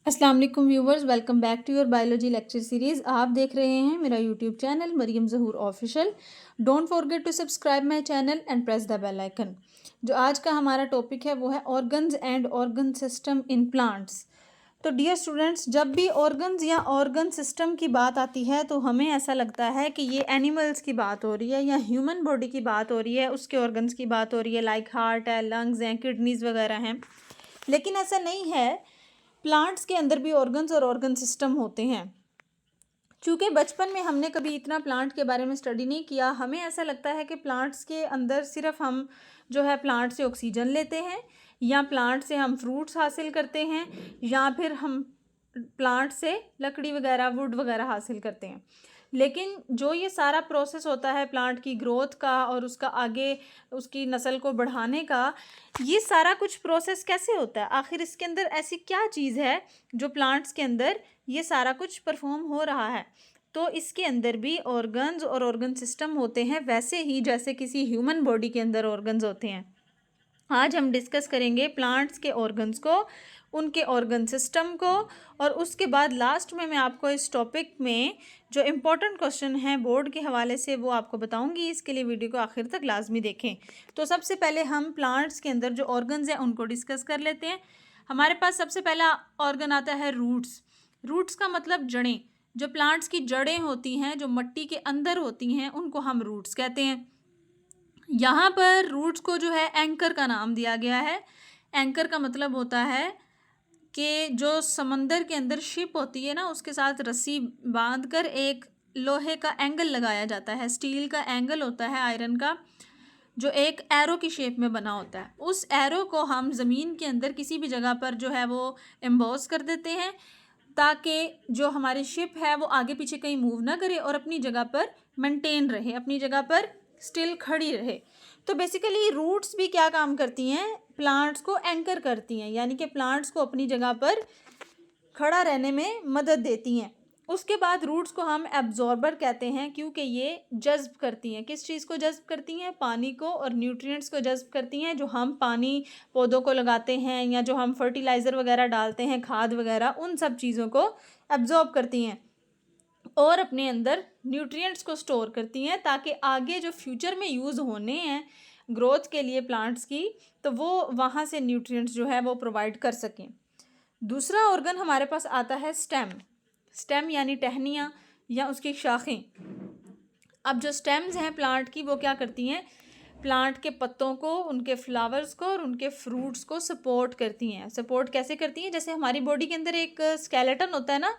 अस्सलाम वालेकुम viewers, welcome back to your biology lecture series. आप देख रहे हैं मेरा YouTube channel Mariam Zahoor official. Don't forget to subscribe my channel and press the bell icon. जो आज का हमारा टॉपिक है वो है organs and organ system in plants. तो डियर स्टूडेंट्स, जब भी ऑर्गन्स या ऑर्गन सिस्टम की बात आती है तो हमें ऐसा लगता है कि ये एनिमल्स की बात हो रही है या ह्यूमन बॉडी की बात हो रही है, उसके ऑर्गन्स की बात हो रही है, लाइक हार्ट है, लंग्स हैं, किडनीज़ वगैरह हैं। लेकिन ऐसा नहीं है। प्लांट्स के अंदर भी ऑर्गन्स और ऑर्गन सिस्टम होते हैं। चूँकि बचपन में हमने कभी इतना प्लांट के बारे में स्टडी नहीं किया, हमें ऐसा लगता है कि प्लांट्स के अंदर सिर्फ हम जो है प्लांट से ऑक्सीजन लेते हैं या प्लांट से हम फ्रूट्स हासिल करते हैं या फिर हम प्लांट से लकड़ी वगैरह वुड वगैरह हासिल करते हैं। लेकिन जो ये सारा प्रोसेस होता है प्लांट की ग्रोथ का और उसका आगे उसकी नस्ल को बढ़ाने का, ये सारा कुछ प्रोसेस कैसे होता है? आखिर इसके अंदर ऐसी क्या चीज़ है जो प्लांट्स के अंदर ये सारा कुछ परफॉर्म हो रहा है? तो इसके अंदर भी ऑर्गन्स और ऑर्गन सिस्टम होते हैं, वैसे ही जैसे किसी ह्यूमन बॉडी के अंदर ऑर्गन्स होते हैं। आज हम डिस्कस करेंगे प्लांट्स के ऑर्गन्स को, उनके ऑर्गन सिस्टम को, और उसके बाद लास्ट में मैं आपको इस टॉपिक में जो इम्पोर्टेंट क्वेश्चन है बोर्ड के हवाले से वो आपको बताऊंगी। इसके लिए वीडियो को आखिर तक लाजमी देखें। तो सबसे पहले हम प्लांट्स के अंदर जो ऑर्गन्स हैं उनको डिस्कस कर लेते हैं। हमारे पास सबसे पहला ऑर्गन आता है रूट्स। रूट्स का मतलब जड़ें। जो प्लांट्स की जड़ें होती हैं, जो मिट्टी के अंदर होती हैं, उनको हम रूट्स कहते हैं। यहाँ पर रूट्स को जो है एंकर का नाम दिया गया है। एंकर का मतलब होता है कि जो समंदर के अंदर शिप होती है ना, उसके साथ रस्सी बांधकर एक लोहे का एंगल लगाया जाता है, स्टील का एंगल होता है आयरन का, जो एक एरो की शेप में बना होता है। उस एरो को हम ज़मीन के अंदर किसी भी जगह पर जो है वो एम्बॉस कर देते हैं ताकि जो हमारी शिप है वो आगे पीछे कहीं मूव ना करे और अपनी जगह पर मेंटेन रहे, अपनी जगह पर स्टिल खड़ी रहे। तो बेसिकली रूट्स भी क्या काम करती हैं? प्लांट्स को एंकर करती हैं, यानी कि प्लांट्स को अपनी जगह पर खड़ा रहने में मदद देती हैं। उसके बाद रूट्स को हम एब्जॉर्बर कहते हैं क्योंकि ये जज्ब करती हैं। किस चीज़ को जज्ब करती हैं? पानी को और न्यूट्रिएंट्स को जज्ब करती हैं। जो हम पानी पौधों को लगाते हैं या जो हम फर्टिलाइज़र वगैरह डालते हैं, खाद वगैरह, उन सब चीज़ों को एब्जॉर्ब करती हैं और अपने अंदर न्यूट्रिएंट्स को स्टोर करती हैं ताकि आगे जो फ्यूचर में यूज़ होने हैं ग्रोथ के लिए प्लांट्स की, तो वो वहाँ से न्यूट्रिएंट्स जो है वो प्रोवाइड कर सकें। दूसरा ऑर्गन हमारे पास आता है स्टेम। स्टेम यानी टहनियाँ या उसकी शाखें। अब जो स्टेम्स हैं प्लांट की, वो क्या करती हैं? प्लांट के पत्तों को, उनके फ्लावर्स को और उनके फ्रूट्स को सपोर्ट करती हैं। सपोर्ट कैसे करती हैं? जैसे हमारी बॉडी के अंदर एक स्केलेटन होता है ना,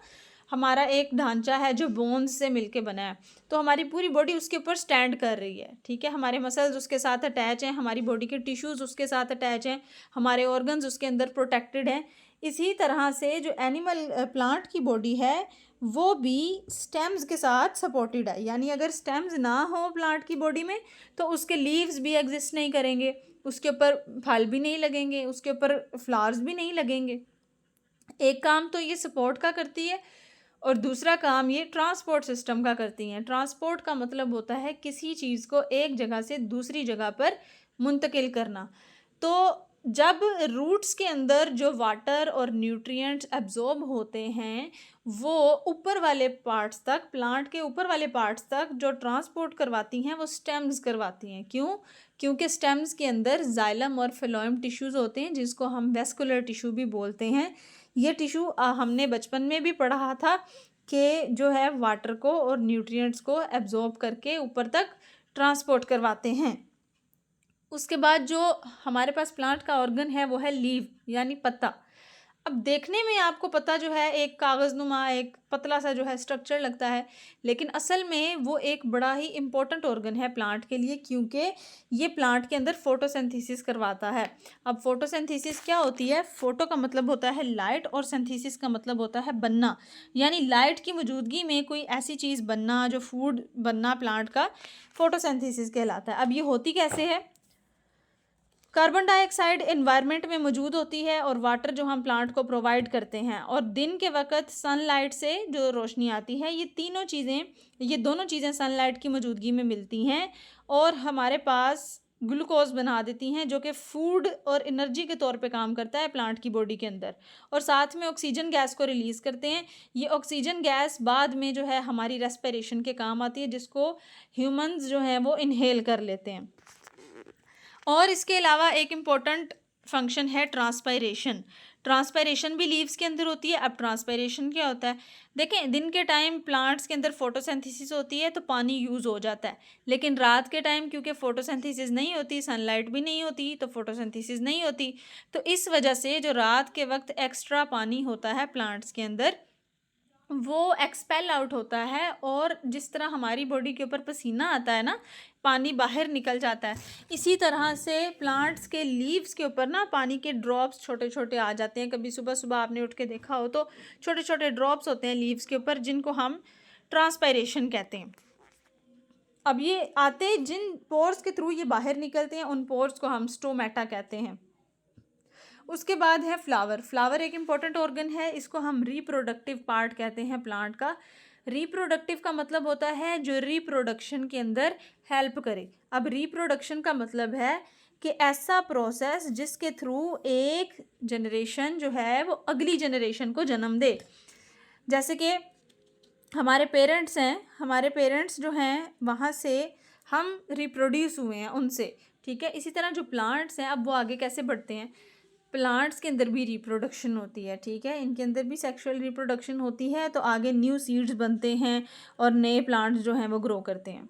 हमारा एक ढांचा है जो बोन्स से मिलके बना है, तो हमारी पूरी बॉडी उसके ऊपर स्टैंड कर रही है, ठीक है। हमारे मसल्स उसके साथ अटैच हैं, हमारी बॉडी के टिश्यूज़ उसके साथ अटैच हैं, हमारे ऑर्गन्स उसके अंदर प्रोटेक्टेड हैं। इसी तरह से जो एनिमल प्लांट की बॉडी है वो भी स्टेम्स के साथ सपोर्टेड है, यानी अगर स्टेम्स ना हो प्लांट की बॉडी में तो उसके लीव्स भी एग्जिस्ट नहीं करेंगे, उसके ऊपर फल भी नहीं लगेंगे, उसके ऊपर फ्लावर्स भी नहीं लगेंगे। एक काम तो ये सपोर्ट का करती है और दूसरा काम ये ट्रांसपोर्ट सिस्टम का करती हैं। ट्रांसपोर्ट का मतलब होता है किसी चीज़ को एक जगह से दूसरी जगह पर मुंतकिल करना। तो जब रूट्स के अंदर जो वाटर और न्यूट्रिएंट्स एब्जॉर्ब होते हैं वो ऊपर वाले पार्ट्स तक, प्लांट के ऊपर वाले पार्ट्स तक जो ट्रांसपोर्ट करवाती हैं वो स्टेम्स करवाती हैं। क्यों? क्योंकि स्टेम्स के अंदर जाइलम और फिलोएम टिश्यूज़ होते हैं जिसको हम वेस्कुलर टिश्यू भी बोलते हैं। ये टिश्यू हमने बचपन में भी पढ़ा था कि जो है वाटर को और न्यूट्रिएंट्स को एब्जॉर्ब करके ऊपर तक ट्रांसपोर्ट करवाते हैं। उसके बाद जो हमारे पास प्लांट का ऑर्गन है वो है लीव यानी पत्ता। अब देखने में आपको पता जो है एक कागज़नुमा एक पतला सा जो है स्ट्रक्चर लगता है, लेकिन असल में वो एक बड़ा ही इम्पोर्टेंट ऑर्गन है प्लांट के लिए क्योंकि ये प्लांट के अंदर फोटोसिंथेसिस करवाता है। अब फोटोसिंथेसिस क्या होती है? फोटो का मतलब होता है लाइट और सिंथेसिस का मतलब होता है बनना, यानी लाइट की मौजूदगी में कोई ऐसी चीज़ बनना, जो फूड बनना प्लांट का, फोटोसिंथेसिस कहलाता है। अब ये होती कैसे है? कार्बन डाइऑक्साइड एनवायरनमेंट में मौजूद होती है और वाटर जो हम प्लांट को प्रोवाइड करते हैं, और दिन के वक्त सनलाइट से जो रोशनी आती है, ये दोनों चीज़ें सनलाइट की मौजूदगी में मिलती हैं और हमारे पास ग्लूकोज बना देती हैं, जो कि फूड और एनर्जी के तौर पे काम करता है प्लांट की बॉडी के अंदर, और साथ में ऑक्सीजन गैस को रिलीज़ करते हैं। ये ऑक्सीजन गैस बाद में जो है हमारी रेस्पिरेशन के काम आती है, जिसको ह्यूमंस जो हैं वो इनहेल कर लेते हैं। और इसके अलावा एक इम्पॉर्टेंट फंक्शन है ट्रांसपायरेशन। ट्रांसपायरेशन भी लीव्स के अंदर होती है। अब ट्रांसपायरेशन क्या होता है, देखें, दिन के टाइम प्लांट्स के अंदर फोटोसिंथेसिस होती है तो पानी यूज़ हो जाता है, लेकिन रात के टाइम क्योंकि फोटोसिंथेसिस नहीं होती, सनलाइट भी नहीं होती, तो फोटोसिंथेसिस नहीं होती, तो इस वजह से जो रात के वक्त एक्स्ट्रा पानी होता है प्लांट्स के अंदर वो एक्सपेल आउट होता है, और जिस तरह हमारी बॉडी के ऊपर पसीना आता है ना, पानी बाहर निकल जाता है, इसी तरह से प्लांट्स के लीव्स के ऊपर ना पानी के ड्रॉप्स छोटे छोटे आ जाते हैं। कभी सुबह सुबह आपने उठ के देखा हो तो छोटे छोटे ड्रॉप्स होते हैं लीव्स के ऊपर, जिनको हम ट्रांसपायरेशन कहते हैं। अब ये आते जिन पोर्स के थ्रू ये बाहर निकलते हैं, उन पोर्स को हम स्टोमेटा कहते हैं। उसके बाद है फ्लावर। फ्लावर एक इम्पॉर्टेंट ऑर्गन है, इसको हम रिप्रोडक्टिव पार्ट कहते हैं प्लांट का। रिप्रोडक्टिव का मतलब होता है जो रिप्रोडक्शन के अंदर हेल्प करे। अब रिप्रोडक्शन का मतलब है कि ऐसा प्रोसेस जिसके थ्रू एक जनरेशन जो है वो अगली जनरेशन को जन्म दे। जैसे कि हमारे पेरेंट्स हैं, हमारे पेरेंट्स जो हैं वहाँ से हम रिप्रोड्यूस हुए हैं उनसे, ठीक है। इसी तरह जो प्लांट्स हैं, अब वो आगे कैसे बढ़ते हैं, प्लांट्स के अंदर भी रिप्रोडक्शन होती है, ठीक है, इनके अंदर भी सेक्सुअल रिप्रोडक्शन होती है, तो आगे न्यू सीड्स बनते हैं और नए प्लांट्स जो हैं वो ग्रो करते हैं।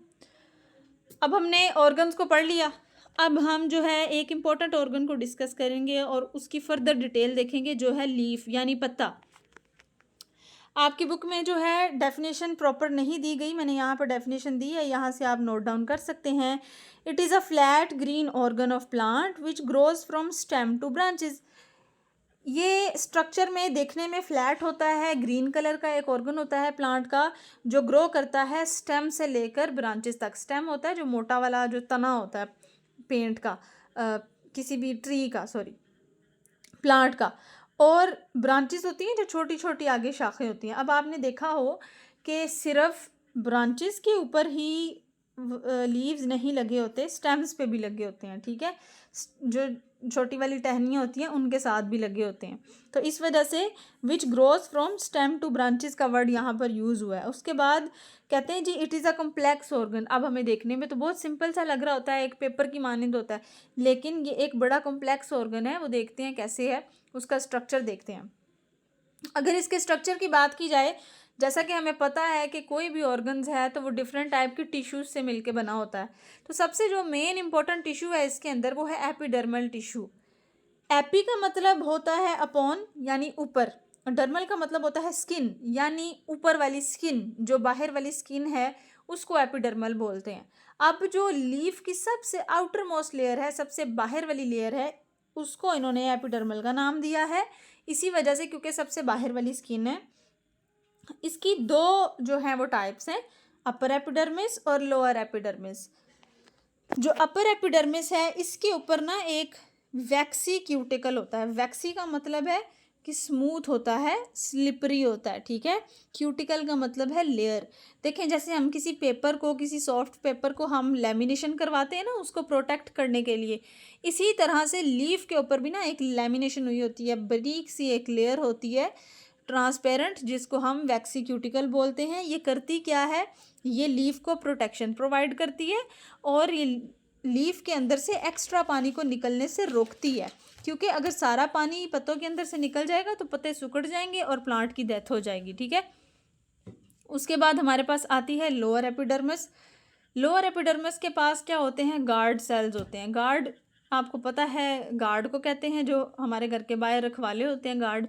अब हमने ऑर्गन्स को पढ़ लिया, अब हम जो है एक इम्पॉर्टेंट ऑर्गन को डिस्कस करेंगे और उसकी फर्दर डिटेल देखेंगे, जो है लीफ यानी पत्ता। आपकी बुक में जो है डेफिनेशन प्रॉपर नहीं दी गई, मैंने यहाँ पर डेफिनेशन दी है, यहाँ से आप नोट डाउन कर सकते हैं। It is a flat green organ of plant which grows from stem to branches. ये स्ट्रक्चर में देखने में फ्लैट होता है, ग्रीन कलर का एक ऑर्गन होता है प्लांट का, जो ग्रो करता है स्टेम से लेकर ब्रांचेस तक। स्टेम होता है जो मोटा वाला जो तना होता है पेंट का, किसी भी ट्री का, सॉरी, प्लांट का, और ब्रांचेस होती हैं जो छोटी छोटी आगे शाखें होती हैं। अब आपने देखा हो कि सिर्फ ब्रांचेस के ऊपर ही लीव्स नहीं लगे होते, स्टेम्स पे भी लगे होते हैं, ठीक है, जो छोटी वाली टहनियाँ होती हैं उनके साथ भी लगे होते हैं। तो इस वजह से which grows from stem to branches का वर्ड यहाँ पर यूज़ हुआ है। उसके बाद कहते हैं जी it is a complex organ. अब हमें देखने में तो बहुत सिंपल सा लग रहा होता है, एक पेपर की मानंद होता है, लेकिन ये एक बड़ा कम्प्लेक्स ऑर्गन है। वो देखते हैं कैसे है, उसका स्ट्रक्चर देखते हैं। अगर इसके स्ट्रक्चर की बात की जाए, जैसा कि हमें पता है कि कोई भी ऑर्गन्स है तो वो डिफरेंट टाइप के टिश्यूज से मिलके बना होता है। तो सबसे जो मेन इंपॉर्टेंट टिश्यू है इसके अंदर वो है एपिडर्मल टिश्यू। एपी का मतलब होता है अपॉन यानी ऊपर, और डर्मल का मतलब होता है स्किन यानी ऊपर वाली स्किन, जो बाहर वाली स्किन है उसको एपिडर्मल बोलते हैं। अब जो लीफ की सबसे आउटर मोस्ट लेयर है, सबसे बाहर वाली लेयर है, उसको इन्होंने एपिडर्मल का नाम दिया है इसी वजह से, क्योंकि सबसे बाहर वाली स्किन है। इसकी दो जो है वो टाइप्स हैं, अपर एपिडर्मिस और लोअर एपिडर्मिस। जो अपर एपिडर्मिस है इसके ऊपर ना एक वैक्सी क्यूटिकल होता है। वैक्सी का मतलब है कि स्मूथ होता है, स्लिपरी होता है, ठीक है। क्यूटिकल का मतलब है लेयर। देखें, जैसे हम किसी पेपर को, किसी सॉफ्ट पेपर को हम लेमिनेशन करवाते हैं ना उसको प्रोटेक्ट करने के लिए, इसी तरह से लीफ के ऊपर भी ना एक लेमिनेशन हुई होती है, बारीक सी एक लेयर होती है ट्रांसपेरेंट, जिसको हम वैक्सी क्यूटिकल बोलते हैं। ये करती क्या है, ये लीफ को प्रोटेक्शन प्रोवाइड करती है और ये लीफ के अंदर से एक्स्ट्रा पानी को निकलने से रोकती है, क्योंकि अगर सारा पानी पत्तों के अंदर से निकल जाएगा तो पत्ते सिकुड़ जाएंगे और प्लांट की डेथ हो जाएगी, ठीक है। उसके बाद हमारे पास आती है लोअर एपिडर्मिस। लोअर एपिडर्मिस के पास क्या होते हैं, गार्ड सेल्स होते हैं। गार्ड आपको पता है, गार्ड को कहते हैं जो हमारे घर के बाहर रखवाले होते हैं, गार्ड।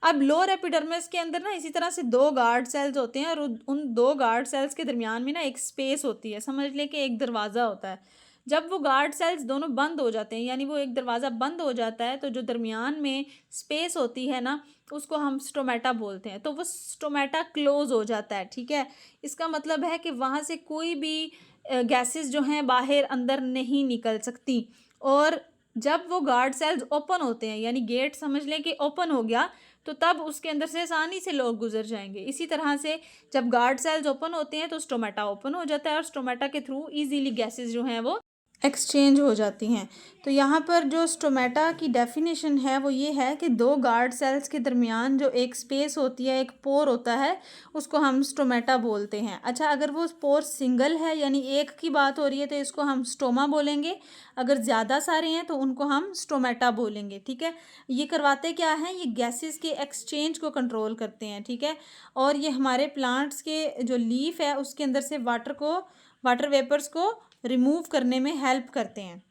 अब लोअर एपिडर्मिस के अंदर ना इसी तरह से दो गार्ड सेल्स होते हैं और उन दो गार्ड सेल्स के दरमियान में ना एक स्पेस होती है, समझ ले कि एक दरवाज़ा होता है। जब वो गार्ड सेल्स दोनों बंद हो जाते हैं, यानी वो एक दरवाज़ा बंद हो जाता है, तो जो दरमियान में स्पेस होती है ना उसको हम स्टोमेटा बोलते हैं, तो वो स्टोमेटा क्लोज हो जाता है, ठीक है। इसका मतलब है कि वहाँ से कोई भी गैसेस जो हैं बाहर अंदर नहीं निकल सकती। और जब वो गार्ड सेल्स ओपन होते हैं, यानी गेट समझ लें कि ओपन हो गया, तो तब उसके अंदर से आसानी से लोग गुजर जाएंगे। इसी तरह से जब गार्ड सेल्स ओपन होते हैं तो स्टोमेटा ओपन हो जाता है और स्टोमेटा के थ्रू इजीली गैसेस जो हैं वो एक्सचेंज हो जाती हैं। तो यहाँ पर जो स्टोमेटा की डेफिनेशन है वो ये है कि दो गार्ड सेल्स के दरमियान जो एक स्पेस होती है, एक पोर होता है, उसको हम स्टोमेटा बोलते हैं। अच्छा, अगर वो पोर सिंगल है यानी एक की बात हो रही है तो इसको हम स्टोमा बोलेंगे। अगर ज़्यादा सारे हैं तो उनको हम स्टोमेटा बोलेंगे। ठीक है, ये करवाते क्या हैं, ये गैसेस के एक्सचेंज को कंट्रोल करते हैं। ठीक है, और ये हमारे प्लांट्स के जो लीफ है उसके अंदर से वाटर वेपर्स को रिमूव करने में हेल्प करते हैं।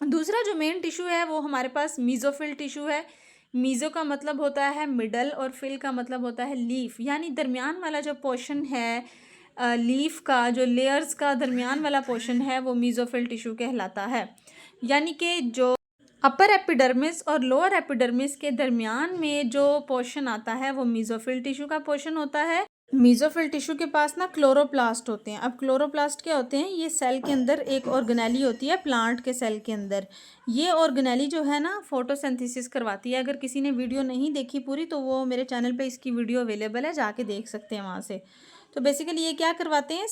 दूसरा जो मेन टिश्यू है वो हमारे पास मीज़ोफिल टिश्यू है। मीज़ो का मतलब होता है मिडल और फिल का मतलब होता है लीफ, यानी दरमियान वाला जो पोर्शन है लीफ का, जो लेयर्स का दरमियान वाला पोर्शन है वो मीज़ोफिल टिश्यू कहलाता है। यानी कि जो अपर एपिडर्मिस और लोअर एपिडर्मिस के दरमियान में जो पोर्शन आता है वो मीज़ोफिल टिश्यू का पोर्शन होता है। मीज़ोफिल टिश्यू के पास ना क्लोरोप्लास्ट होते हैं। अब क्लोरोप्लास्ट क्या होते हैं, ये सेल के अंदर एक ऑर्गेनेली होती है प्लांट के सेल के अंदर। ये ऑर्गेनेली जो है ना फोटोसिंथेसिस करवाती है। अगर किसी ने वीडियो नहीं देखी पूरी तो वो मेरे चैनल पे इसकी वीडियो अवेलेबल है, जाके देख सकते हैं वहाँ से। तो बेसिकली ये क्या करवाते हैं,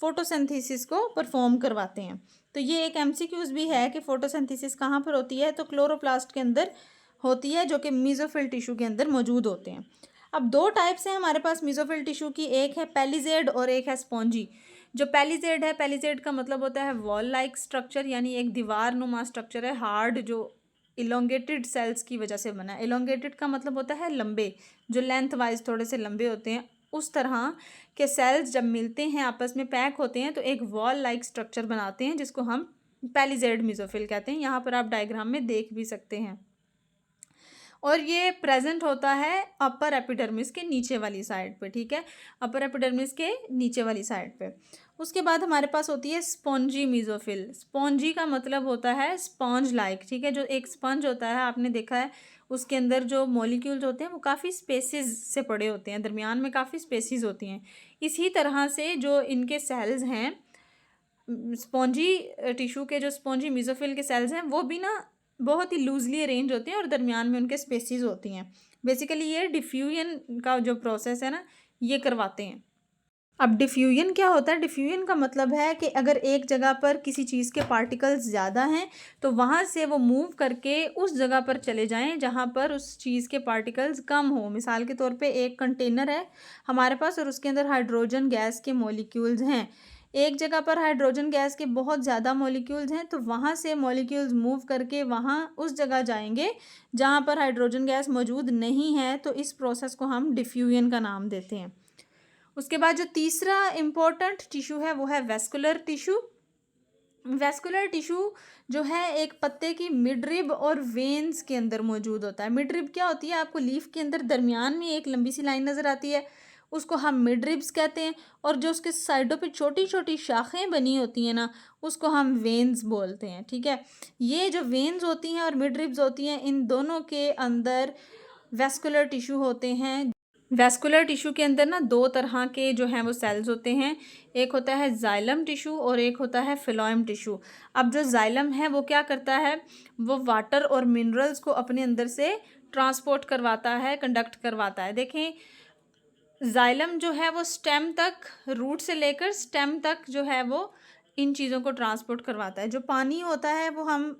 फोटोसिंथेसिस को परफॉर्म करवाते हैं। तो ये एक एमसीक्यूज भी है कि फोटोसिंथेसिस कहाँ पर होती है, तो क्लोरोप्लास्ट के अंदर होती है, जो कि मीज़ोफिल टिश्यू के अंदर मौजूद होते हैं। अब दो टाइप्स हैं हमारे पास मीज़ोफिल टिश्यू की, एक है पैलिजेड और एक है स्पॉन्जी। जो पैलिजेड है, पैलिजेड का मतलब होता है वॉल लाइक स्ट्रक्चर, यानी एक दीवार नुमा स्ट्रक्चर है, हार्ड, जो इलोंगेटेड सेल्स की वजह से बना है। इलोंगेटेड का मतलब होता है लंबे, जो लेंथ वाइज थोड़े से लंबे होते हैं। उस तरह के सेल्स जब मिलते हैं आपस में पैक होते हैं तो एक वॉल लाइक स्ट्रक्चर बनाते हैं, जिसको हम पैलिजेड मीज़ोफिल कहते हैं। यहाँ पर आप डायग्राम में देख भी सकते हैं। और ये प्रेजेंट होता है अपर एपिडर्मिस के नीचे वाली साइड पे। ठीक है, अपर एपिडर्मिस के नीचे वाली साइड पे। उसके बाद हमारे पास होती है स्पॉन्जी मीज़ोफिल। स्पॉन्जी का मतलब होता है स्पॉन्ज लाइक। ठीक है, जो एक स्पंज होता है आपने देखा है, उसके अंदर जो मॉलिक्यूल्स होते हैं वो काफ़ी स्पेसिस से पड़े होते हैं, दरमियान में काफ़ी स्पेसिस होती हैं। इसी तरह से जो इनके सेल्स हैं स्पॉन्जी टिश्यू के, जो स्पॉन्जी मीज़ोफिल के सेल्स हैं वो भी ना बहुत ही लूजली अरेंज होते हैं और दरमियान में उनके स्पेसिस होती हैं। बेसिकली ये डिफ्यूजन का जो प्रोसेस है ना, ये करवाते हैं। अब डिफ्यूजन क्या होता है, डिफ्यूजन का मतलब है कि अगर एक जगह पर किसी चीज़ के पार्टिकल्स ज़्यादा हैं तो वहाँ से वो मूव करके उस जगह पर चले जाएं जहाँ पर उस चीज़ के पार्टिकल्स कम हो। मिसाल के तौर पे एक कंटेनर है हमारे पास और उसके अंदर हाइड्रोजन गैस के मॉलिक्यूल्स हैं। एक जगह पर हाइड्रोजन गैस के बहुत ज़्यादा मॉलिक्यूल्स हैं तो वहाँ से मॉलिक्यूल्स मूव करके वहाँ उस जगह जाएंगे जहाँ पर हाइड्रोजन गैस मौजूद नहीं है। तो इस प्रोसेस को हम डिफ्यूजन का नाम देते हैं। उसके बाद जो तीसरा इम्पोर्टेंट टिश्यू है वो है वेस्कुलर टिश्यू। वेस्कुलर टिश्यू जो है एक पत्ते की मिडरिब और वेन्स के अंदर मौजूद होता है। मिडरिब क्या होती है, आपको लीफ के अंदर दरमियान में एक लंबी सी लाइन नज़र आती है, उसको हम मिडरिब्स कहते हैं। और जो उसके साइडों पे छोटी छोटी शाखें बनी होती हैं ना, उसको हम वेन्स बोलते हैं। ठीक है, ये जो वेन्स होती हैं और मिडरिब्स होती हैं, इन दोनों के अंदर वेस्कुलर टिश्यू होते हैं। वेस्कुलर टिश्यू के अंदर ना दो तरह के जो हैं वो सेल्स होते हैं, एक होता है जाइलम टिश्यू और एक होता है फिलोएम टिश्यू। अब जो जाइलम है वो क्या करता है, वो वाटर और मिनरल्स को अपने अंदर से ट्रांसपोर्ट करवाता है, कंडक्ट करवाता है। देखें, जाइलम जो है वो स्टेम तक, रूट से लेकर स्टेम तक जो है वो इन चीज़ों को ट्रांसपोर्ट करवाता है। जो पानी होता है वो हम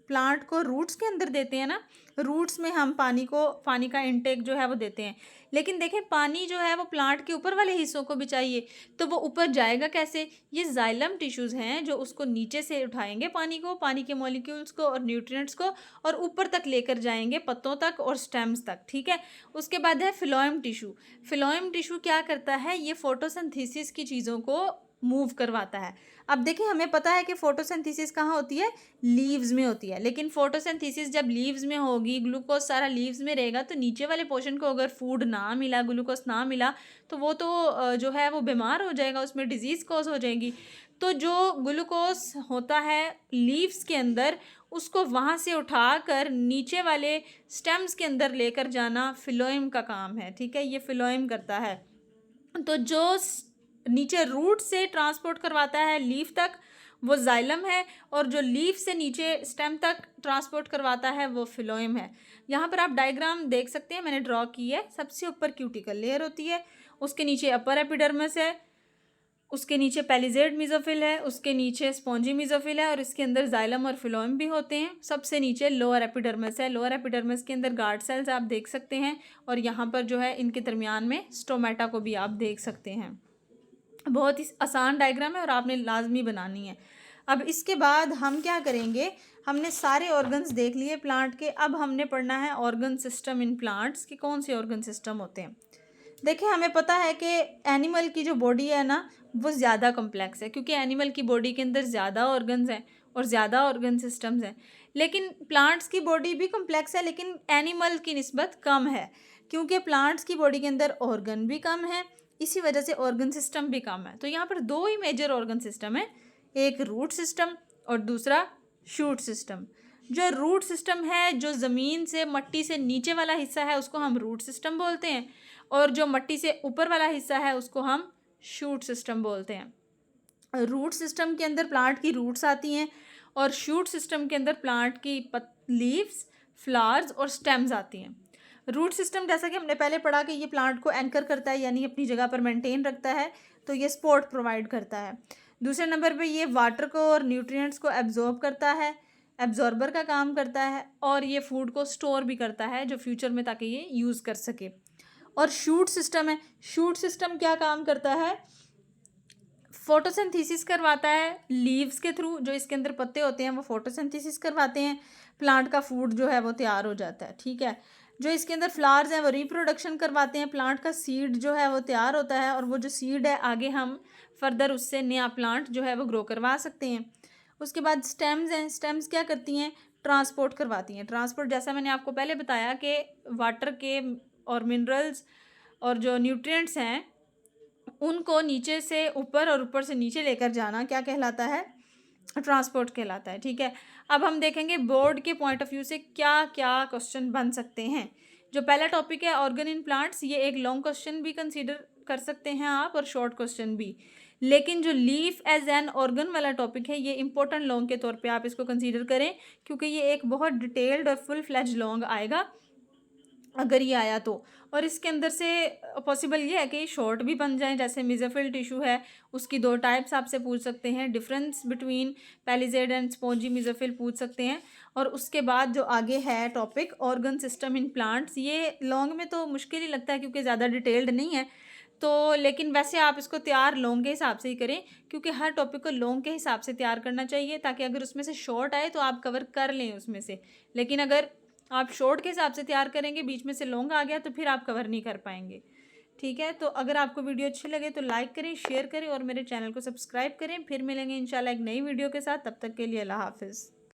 प्लांट को रूट्स के अंदर देते हैं ना, रूट्स में हम पानी का इनटेक जो है वो देते हैं। लेकिन देखें, पानी जो है वो प्लांट के ऊपर वाले हिस्सों को भी चाहिए, तो वो ऊपर जाएगा कैसे, ये जाइलम टिश्यूज़ हैं जो उसको नीचे से उठाएंगे पानी को, पानी के मॉलिक्यूल्स को और न्यूट्रिएंट्स को, और ऊपर तक लेकर जाएंगे पत्तों तक और स्टेम्स तक। ठीक है, उसके बाद है फिलोएम टिश्यू। फिलोएम टिश्यू क्या करता है, ये फोटोसिंथेसिस की चीज़ों को मूव करवाता है। अब देखिए, हमें पता है कि फोटोसिंथेसिस कहाँ होती है, लीव्स में होती है। लेकिन फोटोसिंथेसिस जब लीव्स में होगी, ग्लूकोज सारा लीव्स में रहेगा, तो नीचे वाले पोर्शन को अगर फूड ना मिला, ग्लूकोज ना मिला, तो वो तो जो है वो बीमार हो जाएगा, उसमें डिजीज़ कॉज हो जाएगी। तो जो ग्लूकोज होता है लीव्स के अंदर, उसको वहाँ से उठाकर नीचे वाले स्टेम्स के अंदर लेकर जाना फिलोएम का काम है। ठीक है, ये फिलोएम करता है। तो जो नीचे रूट से ट्रांसपोर्ट करवाता है लीफ तक, वो जाइलम है, और जो लीफ से नीचे स्टेम तक ट्रांसपोर्ट करवाता है वो फिलोएम है। यहाँ पर आप डायग्राम देख सकते हैं, मैंने ड्रॉ की है। सबसे ऊपर क्यूटिकल लेयर होती है, उसके नीचे अपर एपिडर्मिस है, उसके नीचे पैलिजेड मीजोफिल है, उसके नीचे स्पॉन्जी मीजोफिल है और इसके अंदर जाइलम और फिलोएम भी होते हैं। सबसे नीचे लोअर एपिडर्मिस है। लोअर एपिडर्मिस के अंदर गार्ड सेल्स आप देख सकते हैं और यहाँ पर जो है इनके दरमियान में स्टोमेटा को भी आप देख सकते हैं। बहुत ही आसान डायग्राम है और आपने लाजमी बनानी है। अब इसके बाद हम क्या करेंगे, हमने सारे ऑर्गन्स देख लिए प्लांट के। अब हमने पढ़ना है ऑर्गन सिस्टम इन प्लांट्स कि कौन से ऑर्गन सिस्टम होते हैं। देखिए, हमें पता है कि एनिमल की जो बॉडी है ना वो ज़्यादा कॉम्प्लेक्स है, क्योंकि एनिमल की बॉडी के अंदर ज़्यादा ऑर्गन्स हैं और ज़्यादा ऑर्गन सिस्टम्स हैं। लेकिन प्लांट्स की बॉडी भी कॉम्प्लेक्स है, लेकिन एनिमल की निस्बत कम है, क्योंकि प्लांट्स की बॉडी के अंदर ऑर्गन भी कम है, इसी वजह से ऑर्गन सिस्टम भी कम है। तो यहाँ पर दो ही मेजर ऑर्गन सिस्टम है, एक रूट सिस्टम और दूसरा शूट सिस्टम। जो रूट सिस्टम है, जो ज़मीन से मट्टी से नीचे वाला हिस्सा है उसको हम रूट सिस्टम बोलते हैं, और जो मट्टी से ऊपर वाला हिस्सा है उसको हम शूट सिस्टम बोलते हैं। रूट सिस्टम के अंदर प्लांट की रूट्स आती हैं और शूट सिस्टम के अंदर प्लांट की लीव्स, फ्लावर्स और स्टेम्स आती हैं। रूट सिस्टम, जैसा कि हमने पहले पढ़ा कि ये प्लांट को एंकर करता है, यानी अपनी जगह पर मेंटेन रखता है, तो ये सपोर्ट प्रोवाइड करता है। दूसरे नंबर पे ये वाटर को और न्यूट्रिएंट्स को एब्जॉर्ब करता है, एब्जॉर्बर का काम करता है, और ये फूड को स्टोर भी करता है जो फ्यूचर में ताकि ये यूज़ कर सके। और शूट सिस्टम है, शूट सिस्टम क्या काम करता है, फोटोसिंथेसिस करवाता है लीव्स के थ्रू। जो इसके अंदर पत्ते होते हैं वो फोटोसिंथेसिस करवाते हैं, प्लांट का फूड जो है वो तैयार हो जाता है। ठीक है, जो इसके अंदर फ्लावर्स हैं वो रिप्रोडक्शन करवाते हैं, प्लांट का सीड जो है वो तैयार होता है, और वो जो सीड है आगे हम फर्दर उससे नया प्लांट जो है वो ग्रो करवा सकते हैं। उसके बाद स्टेम्स हैं, स्टेम्स क्या करती हैं, ट्रांसपोर्ट करवाती हैं। ट्रांसपोर्ट, जैसा मैंने आपको पहले बताया कि वाटर के और मिनरल्स और जो न्यूट्रिएंट्स हैं उनको नीचे से ऊपर और ऊपर से नीचे लेकर जाना क्या कहलाता है, ट्रांसपोर्ट कहलाता है। ठीक है, अब हम देखेंगे बोर्ड के पॉइंट ऑफ व्यू से क्या क्या क्वेश्चन बन सकते हैं। जो पहला टॉपिक है ऑर्गन इन प्लांट्स, ये एक लॉन्ग क्वेश्चन भी कंसीडर कर सकते हैं आप और शॉर्ट क्वेश्चन भी। लेकिन जो लीफ एज एन ऑर्गन वाला टॉपिक है ये इंपॉर्टेंट लॉन्ग के तौर पे आप इसको कंसीडर करें, क्योंकि ये एक बहुत डिटेल्ड और फुल फ्लैज लॉन्ग आएगा अगर ये आया तो। और इसके अंदर से पॉसिबल ये है कि शॉर्ट भी बन जाए, जैसे मेसोफिल टिश्यू है उसकी दो टाइप्स आपसे पूछ सकते हैं, difference between palisade and spongy mesophyll पूछ सकते हैं। और उसके बाद जो आगे है topic organ system in plants, ये लॉन्ग में तो मुश्किल ही लगता है क्योंकि ज़्यादा डिटेल्ड नहीं है, तो लेकिन वैसे आप इसको तैयार लॉन्ग के हिसाब से ही करें, क्योंकि हर टॉपिक को लॉन्ग के हिसाब से तैयार करना चाहिए, ताकि अगर उसमें से शॉर्ट आए तो आप कवर कर लें उसमें से। लेकिन अगर आप शॉर्ट के हिसाब से तैयार करेंगे, बीच में से लॉन्ग आ गया तो फिर आप कवर नहीं कर पाएंगे। ठीक है, तो अगर आपको वीडियो अच्छी लगे तो लाइक करें, शेयर करें और मेरे चैनल को सब्सक्राइब करें। फिर मिलेंगे इंशाल्लाह एक नई वीडियो के साथ, तब तक के लिए अल्लाह हाफिज़।